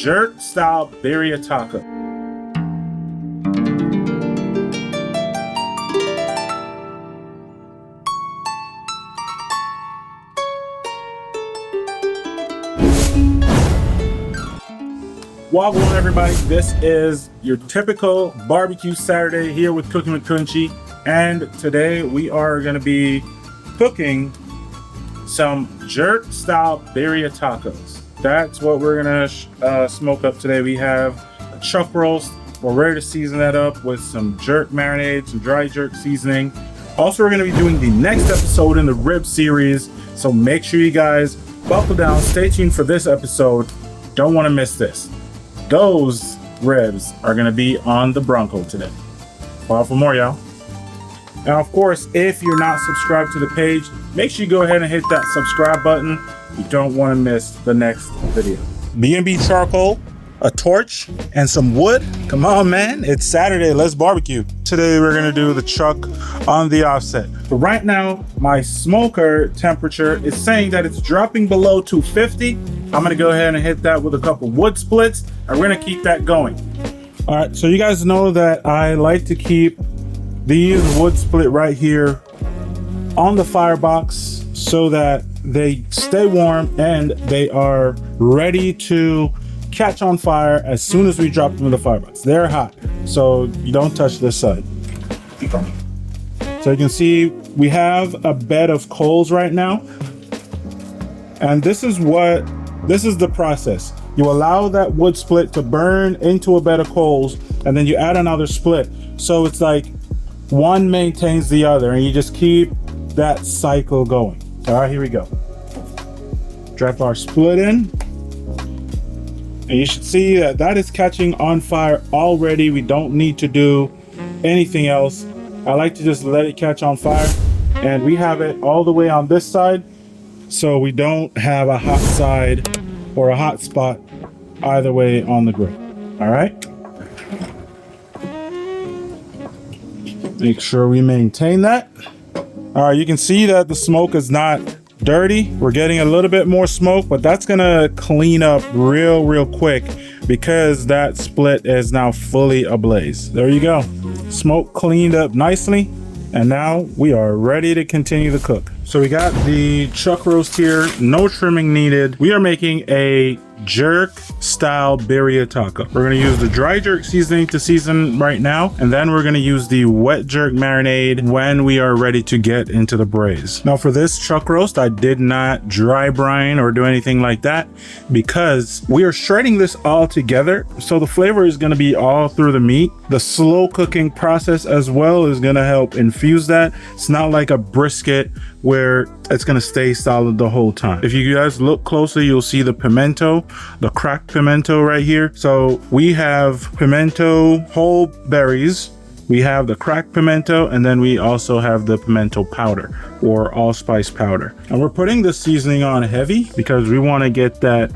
jerk style birria taco. Welcome everybody, this is your typical barbecue Saturday here with Cooking with Kunchi, and today we are going to be cooking some jerk style birria tacos. That's what we're going to smoke up today. We have a chuck roast. We're ready to season that up with some jerk marinade, some dry jerk seasoning. Also, we're going to be doing the next episode in the rib series, so make sure you guys buckle down, stay tuned for this episode. Don't want to miss this. Those ribs are going to be on the Bronco today. Follow for more, y'all. Now, of course, if you're not subscribed to the page, make sure you go ahead and hit that subscribe button. You don't want to miss the next video. B&B charcoal, a torch, and some wood. Come on, man. It's Saturday. Let's barbecue. Today, we're going to do the chuck on the offset. But right now, my smoker temperature is saying that it's dropping below 250. I'm going to go ahead and hit that with a couple wood splits, and we're going to keep that going. All right, so you guys know that I like to keep these wood split right here on the firebox so that they stay warm and they are ready to catch on fire as soon as we drop them in the firebox. They're hot, so you don't touch this side. So you can see we have a bed of coals right now, and this is the process. You allow that wood split to burn into a bed of coals, and then you add another split. So it's like one maintains the other, and you just keep that cycle going. All right, here we go. Drop our split in, and you should see that that is catching on fire already. We don't need to do anything else. I like to just let it catch on fire, and we have it all the way on this side, so we don't have a hot side or a hot spot either way on the grill. All right. Make sure we maintain that. All right, you can see that the smoke is not dirty. We're getting a little bit more smoke, but that's gonna clean up real quick because that split is now fully ablaze. There you go. Smoke cleaned up nicely, and now we are ready to continue to cook. So we got the chuck roast here, no trimming needed. We are making a jerk style birria taco. We're going to use the dry jerk seasoning to season right now, and then we're going to use the wet jerk marinade when we are ready to get into the braise. Now for this chuck roast, I did not dry brine or do anything like that because we are shredding this all together, so the flavor is going to be all through the meat. The slow cooking process as well is going to help infuse that. It's not like a brisket where it's going to stay solid the whole time. If you guys look closely, you'll see the pimento, the cracked pimento right here. So we have pimento whole berries, we have the cracked pimento, and then we also have the pimento powder or allspice powder. And we're putting the seasoning on heavy because we want to get that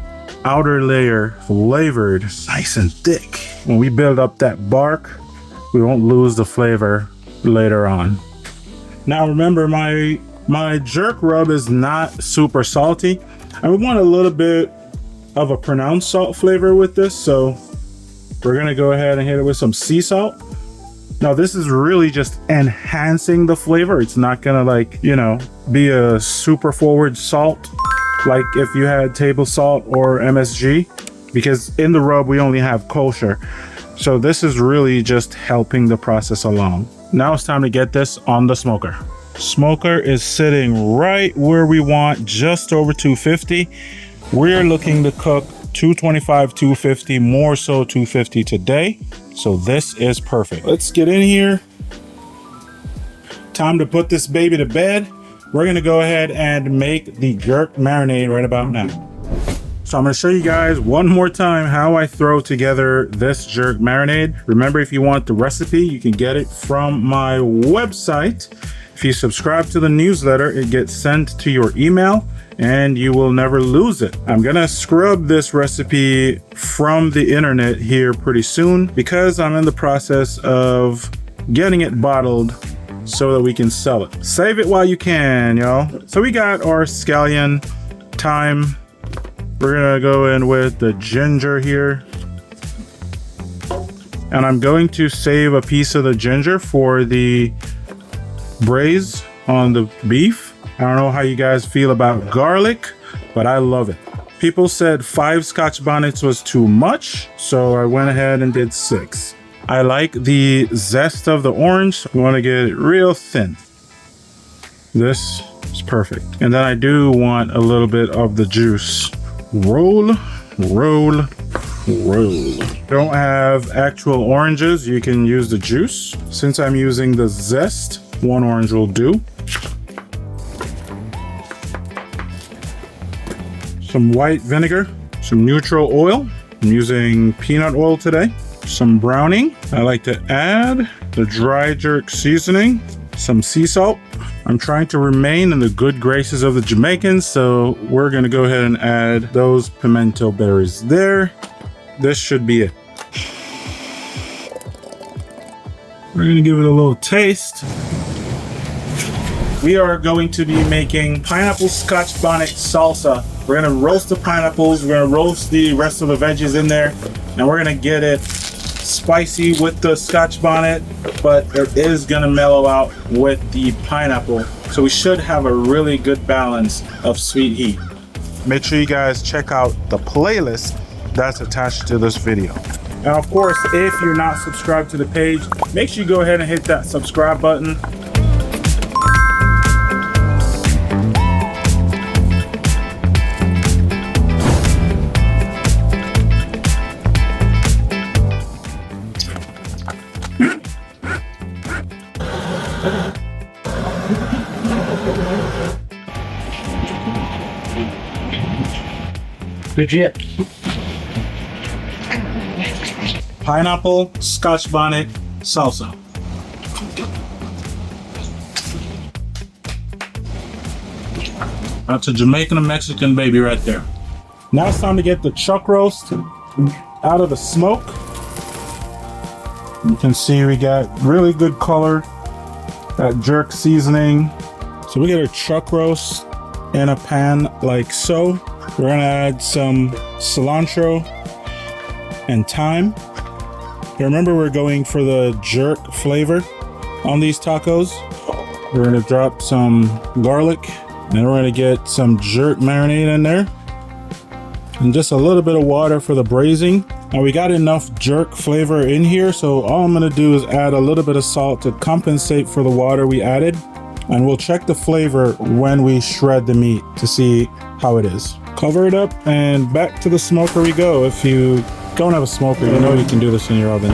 outer layer flavored nice and thick. When we build up that bark, we won't lose the flavor later on. Now remember, my jerk rub is not super salty, and we want a little bit of a pronounced salt flavor with this, so we're gonna go ahead and hit it with some sea salt. Now this is really just enhancing the flavor. It's not gonna, like, you know, be a super forward salt like if you had table salt or MSG, because in the rub we only have kosher. So this is really just helping the process along. Now it's time to get this on the smoker. Smoker is sitting right where we want, just over 250. We're looking to cook 225, 250, more so 250 today. So this is perfect. Let's get in here. Time to put this baby to bed. We're gonna go ahead and make the jerk marinade right about now. So I'm gonna show you guys one more time how I throw together this jerk marinade. Remember, if you want the recipe, you can get it from my website. If you subscribe to the newsletter, it gets sent to your email and you will never lose it. I'm gonna scrub this recipe from the internet here pretty soon because I'm in the process of getting it bottled so that we can sell it. Save it while you can, y'all. So we got our scallion, thyme, We're gonna go in with the ginger here. And I'm going to save a piece of the ginger for the braise on the beef. I don't know how you guys feel about garlic, but I love it. People said 5 Scotch bonnets was too much, so I went ahead and did 6. I like the zest of the orange. We want to get it real thin. This is perfect. And then I do want a little bit of the juice. Roll, roll, roll. Don't have actual oranges, you can use the juice. Since I'm using the zest, 1 orange will do. Some white vinegar, some neutral oil. I'm using peanut oil today. Some browning. I like to add the dry jerk seasoning, some sea salt. I'm trying to remain in the good graces of the Jamaicans, so we're gonna go ahead and add those pimento berries there. This should be it. We're gonna give it a little taste. We are going to be making pineapple Scotch bonnet salsa. We're gonna roast the pineapples, we're gonna roast the rest of the veggies in there, and we're gonna get it spicy with the Scotch bonnet, but it is gonna mellow out with the pineapple. So we should have a really good balance of sweet heat. Make sure you guys check out the playlist that's attached to this video. And of course, if you're not subscribed to the page, make sure you go ahead and hit that subscribe button. Legit. Pineapple Scotch bonnet salsa. That's a Jamaican and Mexican baby right there. Now it's time to get the chuck roast out of the smoke. You can see we got really good color, that jerk seasoning. So we get our chuck roast in a pan like so. We're gonna add some cilantro and thyme. Remember, we're going for the jerk flavor on these tacos. We're gonna drop some garlic, and we're gonna get some jerk marinade in there. And just a little bit of water for the braising. Now we got enough jerk flavor in here, so all I'm gonna do is add a little bit of salt to compensate for the water we added. And we'll check the flavor when we shred the meat to see how it is. Cover it up and back to the smoker we go. If you don't have a smoker, you know you can do this in your oven.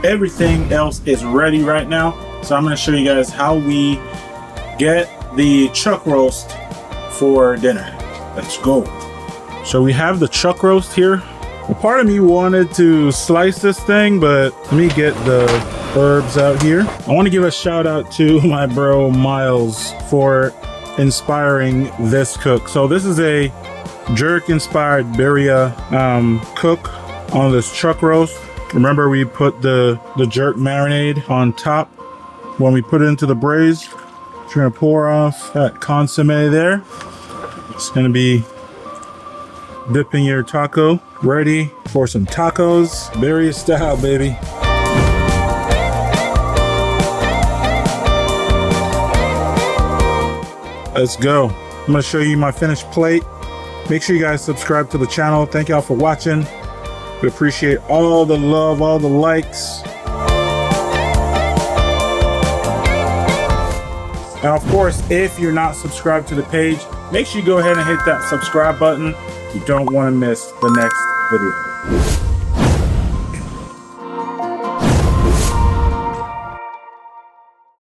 Everything else is ready right now. So I'm gonna show you guys how we get the chuck roast for dinner. Let's go. So we have the chuck roast here. A part of me wanted to slice this thing, but let me get the herbs out here. I want to give a shout out to my bro Miles for inspiring this cook. So this is a jerk inspired birria cook on this chuck roast. Remember, we put the jerk marinade on top when we put it into the braise. We're gonna pour off that consomme there. It's gonna be dipping your taco. Ready for some tacos, Birria style, baby. Let's go. I'm gonna show you my finished plate. Make sure you guys subscribe to the channel. Thank y'all for watching. We appreciate all the love, all the likes. And of course, if you're not subscribed to the page, make sure you go ahead and hit that subscribe button. You don't want to miss the next video.